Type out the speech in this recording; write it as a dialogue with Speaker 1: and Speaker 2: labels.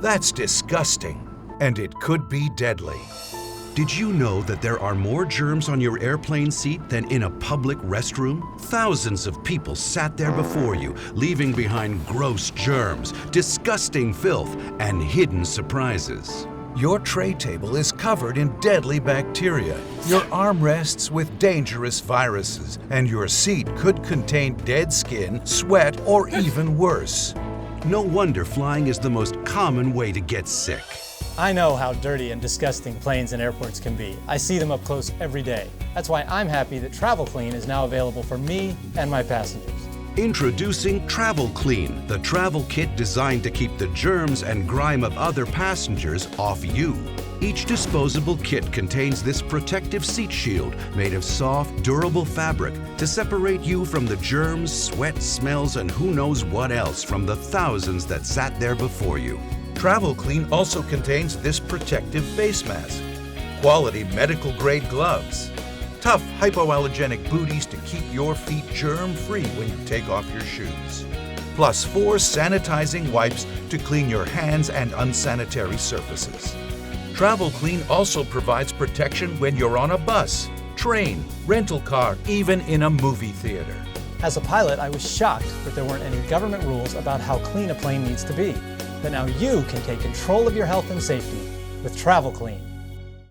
Speaker 1: That's disgusting, and it could be deadly. Did you know that there are more germs on your airplane seat than in a public restroom? Thousands of people sat there before you, leaving behind gross germs, disgusting filth, and hidden surprises. Your tray table is covered in deadly bacteria, your armrests with dangerous viruses, and your seat could contain dead skin, sweat, or even worse. No wonder flying is the most common way to get sick.
Speaker 2: I know how dirty and disgusting planes and airports can be. I see them up close every day. That's why I'm happy that TravelClean is now available for me and my passengers.
Speaker 1: Introducing TravelClean, the travel kit designed to keep the germs and grime of other passengers off you. Each disposable kit contains this protective seat shield made of soft, durable fabric to separate you from the germs, sweat, smells, and who knows what else from the thousands that sat there before you. TravelClean also contains this protective face mask, quality medical-grade gloves, tough hypoallergenic booties to keep your feet germ-free when you take off your shoes, plus 4 sanitizing wipes to clean your hands and unsanitary surfaces. TravelClean also provides protection when you're on a bus, train, rental car, even in a movie theater.
Speaker 2: As a pilot, I was shocked that there weren't any government rules about how clean a plane needs to be. But now you can take control of your health and safety with TravelClean.